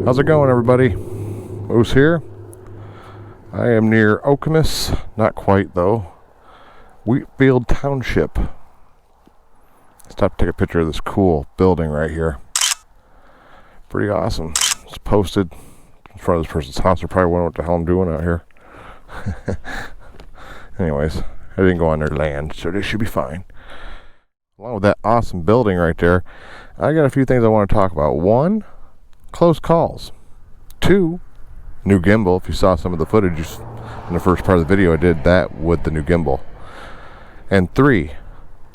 How's it going, everybody? Moose here. I am near Okemos, not quite though. Wheatfield Township. Stop to take a picture of this cool building right here. Pretty awesome. It's posted in front of this person's house. They're probably wondering what the hell I'm doing out here. Anyways, I didn't go on their land, so they should be fine. Along with that awesome building right there, I got a few things I want to talk about. One, close calls. Two, new gimbal. If you saw some of the footage in the first part of the video, I did that with the new gimbal. And three,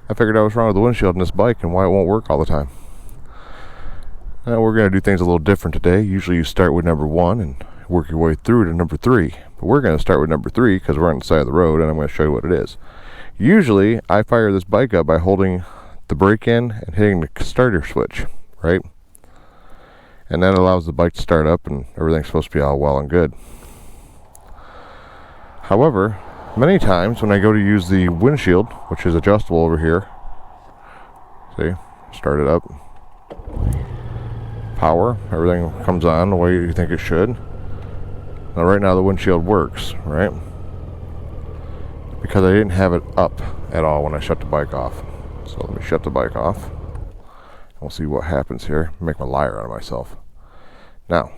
I figured out what's wrong with the windshield in this bike and why it won't work all the time. Now we're going to do things a little different today. Usually you start with number one and work your way through to number three. But we're going to start with number three because we're on the side of the road and I'm going to show you what it is. Usually I fire this bike up by holding the brake in and hitting the starter switch, right? And that allows the bike to start up and everything's supposed to be all well and good. However, many times when I go to use the windshield, which is adjustable over here, see, start it up, power, everything comes on the way you think it should. Now right now the windshield works, right? Because I didn't have it up at all when I shut the bike off. So let me shut the bike off. We'll see what happens here. Make a liar out of myself. Now,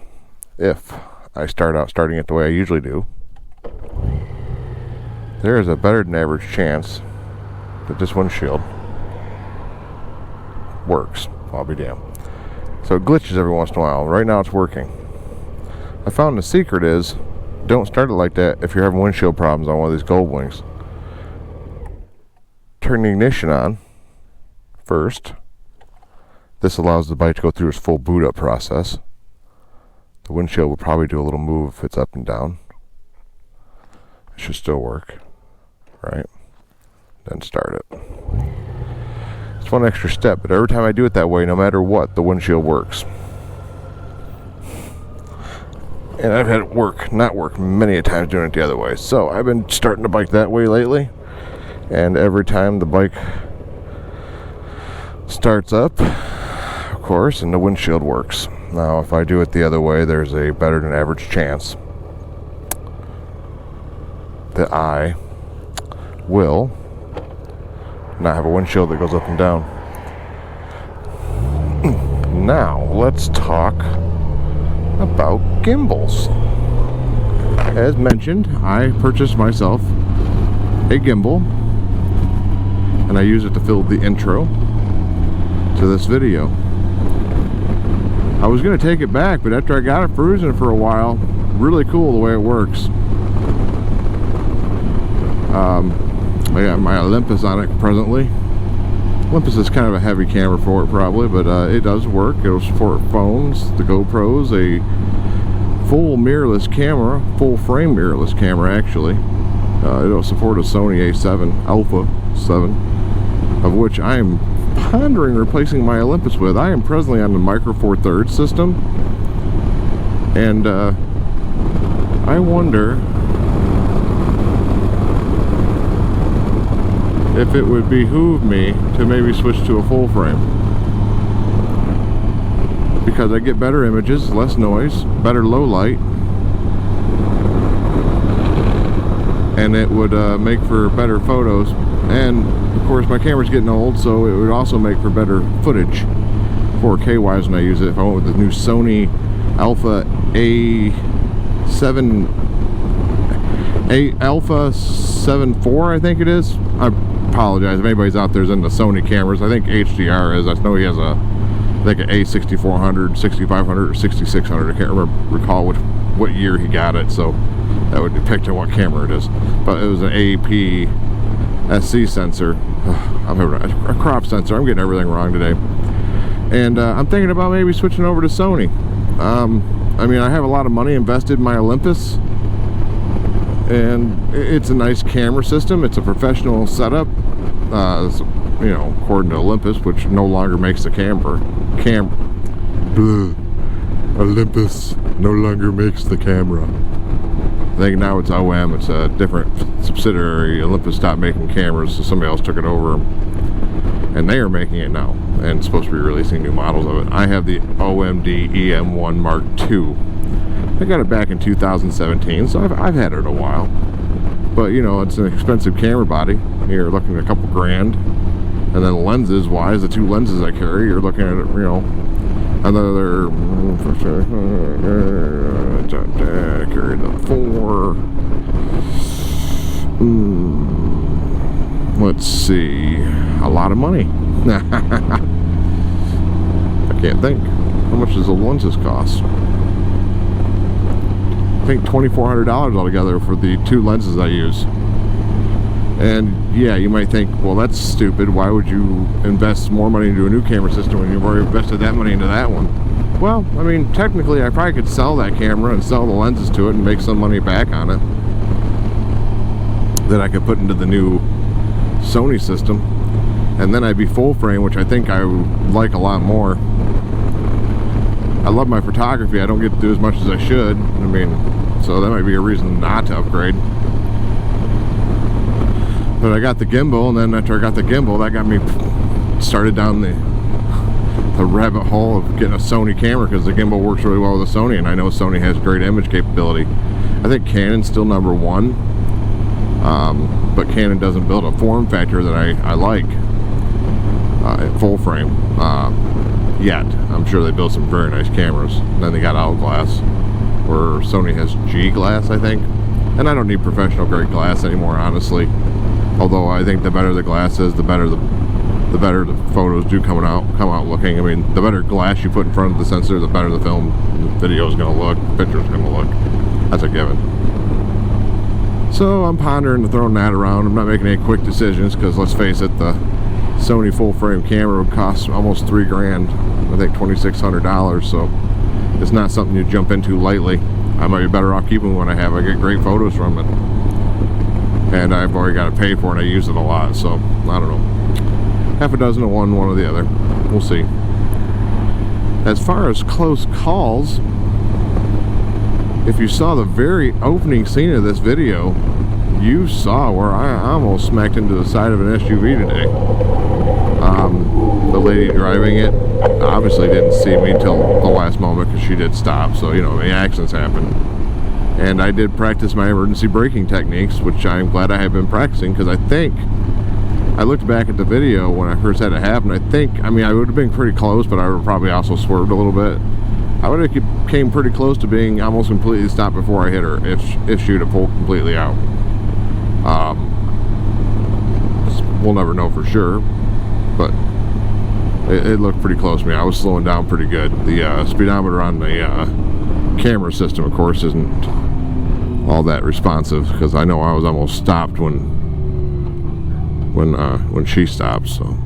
if I starting it the way I usually do, there is a better than average chance that this windshield works. I'll be damned. So it glitches every once in a while. Right now it's working. I found the secret is, don't start it like that if you're having windshield problems on one of these Goldwings. Turn the ignition on first. This allows the bike to go through its full boot up process. The windshield will probably do a little move if it's up and down. It should still work, right? Then start it. It's one extra step, but every time I do it that way, no matter what, the windshield works. And I've had it not work many a times doing it the other way. So I've been starting the bike that way lately, and every time the bike starts up, of course, and the windshield works. Now if I do it the other way, there's a better than average chance that I will not have a windshield that goes up and down. Now let's talk about gimbals. As mentioned, I purchased myself a gimbal and I use it to fill the intro to this video. I was going to take it back, but after I got it cruising for a while, really cool the way it works. I got my Olympus on it presently. Olympus is kind of a heavy camera for it probably, but it does work. It'll support phones, the GoPros, a full mirrorless camera, full frame mirrorless camera actually. It'll support a Sony A7 Alpha 7, of which I am pondering replacing my Olympus with. I am presently on the Micro Four Thirds system, and I wonder if it would behoove me to maybe switch to a full frame, because I get better images, less noise, better low light, and it would make for better photos. And of course my camera's getting old, so it would also make for better footage 4K wise when I use it. If I went with the new Sony Alpha Alpha 7 IV, I think it is. I apologize if anybody's out there's into Sony cameras. I think HDR is. I know he has like an A6400, 6500, or 6600. I can't recall what year he got it, so that would depict what camera it is. But it was an APS-C sensor. I'm having a crop sensor. I'm getting everything wrong today. And I'm thinking about maybe switching over to Sony. I mean, I have a lot of money invested in my Olympus, and it's a nice camera system. It's a professional setup, you know, according to Olympus, which no longer makes the camera. Olympus no longer makes the camera. I think now it's OM. It's a different subsidiary. Olympus stopped making cameras, so somebody else took it over, and they are making it now. and it's supposed to be releasing new models of it. I have the OMD EM1 Mark II. I got it back in 2017, so I've had it a while. But you know, it's an expensive camera body. You're looking at a couple grand. And then lenses wise, the 2 lenses I carry, you're looking at it, you know, another carry the 4. Let's see, a lot of money. I can't think. How much does the lenses cost? I think $2,400 altogether for the 2 lenses I use. And yeah, you might think, well, that's stupid. Why would you invest more money into a new camera system when you've already invested that money into that one? Well, I mean, technically I probably could sell that camera and sell the lenses to it and make some money back on it that I could put into the new Sony system, and then I'd be full frame, which I think I would like a lot more. I love my photography. I don't get to do as much as I should. I mean, so that might be a reason not to upgrade. But I got the gimbal, and then after I got the gimbal, that got me started down the rabbit hole of getting a Sony camera, because the gimbal works really well with a Sony, and I know Sony has great image capability. I think Canon's still #1, but Canon doesn't build a form factor that I like at full frame yet. I'm sure they build some very nice cameras. And then they got Hourglass, where Sony has G glass, I think. And I don't need professional grade glass anymore, honestly. Although I think the better the glass is, the better the photos do come out looking. I mean, the better glass you put in front of the sensor, the better the video is going to look, the picture is going to look. That's a given. So I'm pondering and throwing that around. I'm not making any quick decisions, because let's face it, the Sony full frame camera would cost almost $3 grand. I think $2,600. So it's not something you jump into lightly. I might be better off keeping what I have. I get great photos from it, and I've already got to pay for it. I use it a lot, so I don't know. Half a dozen of one or the other. We'll see. As far as close calls, if you saw the very opening scene of this video, you saw where I almost smacked into the side of an SUV today. The lady driving it obviously didn't see me till the last moment, because she did stop, so you know, the accidents happen. And I did practice my emergency braking techniques, which I'm glad I have been practicing, because I think I looked back at the video when I first had it happen. I mean, I would have been pretty close, but I would have probably also swerved a little bit. I would have came pretty close to being almost completely stopped before I hit her, if she would have pulled completely out. We'll never know for sure, but it looked pretty close to me. I was slowing down pretty good. The speedometer on the camera system, of course, isn't all that responsive, because I know I was almost stopped when she stopped. So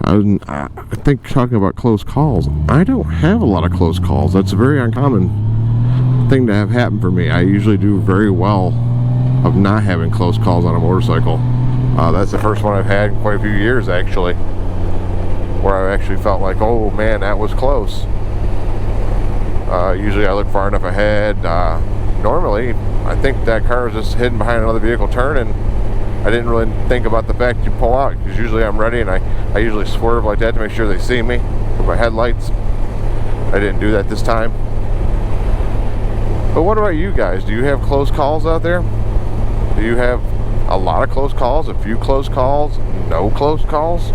I mean, I think, talking about close calls, I don't have a lot of close calls. That's a very uncommon thing to have happen for me. I usually do very well of not having close calls on a motorcycle. That's the first one I've had in quite a few years, actually, where I actually felt like, oh man, that was close. Usually I look far enough ahead. Normally, I think that car was just hidden behind another vehicle turning. I didn't really think about the fact you pull out, because usually I'm ready, and I usually swerve like that to make sure they see me with my headlights. I didn't do that this time. But what about you guys? Do you have close calls out there? Do you have a lot of close calls, a few close calls, no close calls?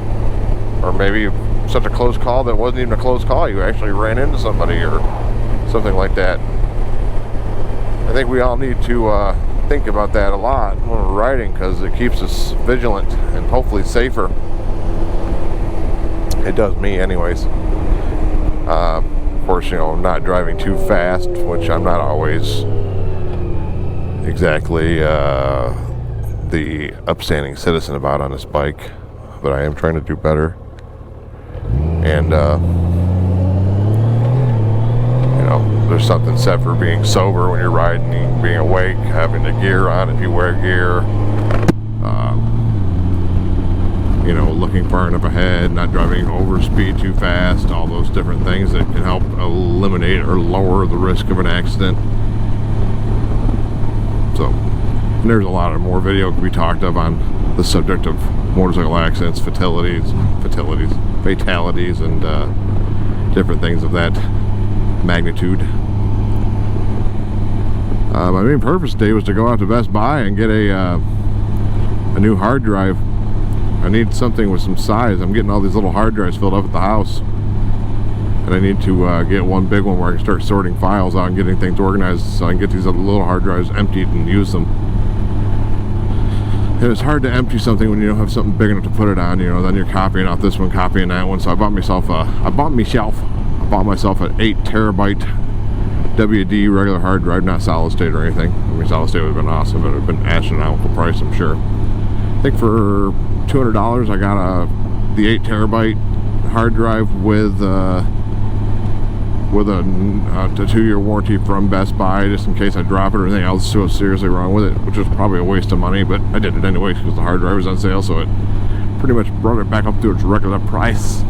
Or maybe such a close call that wasn't even a close call, you actually ran into somebody or something like that. I think we all need to think about that a lot when we're riding, because it keeps us vigilant and hopefully safer. It does me anyways. Of course, you know, not driving too fast, which I'm not always exactly the upstanding citizen about on this bike, but I am trying to do better. And you know, there's something said for being sober when you're riding, being awake, having the gear on if you wear gear, you know, looking far enough ahead, not driving over speed too fast, all those different things that can help eliminate or lower the risk of an accident. So, and there's a lot of more video can be talked of on the subject of motorcycle accidents, fatalities, and different things of that magnitude. My main purpose today was to go out to Best Buy and get a new hard drive. I need something with some size. I'm getting all these little hard drives filled up at the house, and I need to get one big one where I can start sorting files out and getting things organized so I can get these other little hard drives emptied and use them. And it's hard to empty something when you don't have something big enough to put it on, you know. Then you're copying out this one, copying that one. So I bought myself an 8 terabyte WD regular hard drive, not solid state or anything. I mean, solid state would have been awesome, but it would have been astronomical price, I'm sure. I think for $200 I got the 8 terabyte hard drive with a 2-year warranty from Best Buy, just in case I drop it or anything else so seriously wrong with it, which was probably a waste of money, but I did it anyway because the hard drive was on sale, so it pretty much brought it back up to its regular price.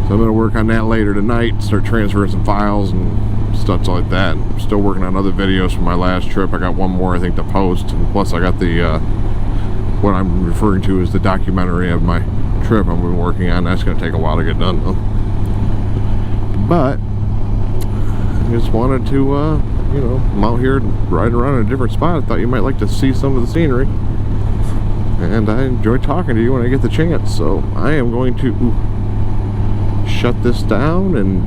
So I'm going to work on that later tonight, start transferring some files and stuff like that. I'm still working on other videos from my last trip. I got one more I think to post, and plus I got the what I'm referring to as the documentary of my trip I've been working on. That's going to take a while to get done though. But I just wanted to you know, I'm out here riding around in a different spot. I thought you might like to see some of the scenery, and I enjoy talking to you when I get the chance, so I am going to shut this down and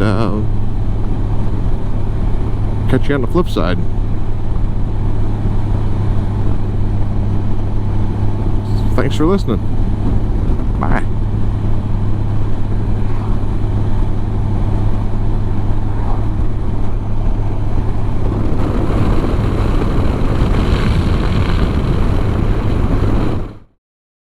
catch you on the flip side. Thanks for listening. Bye.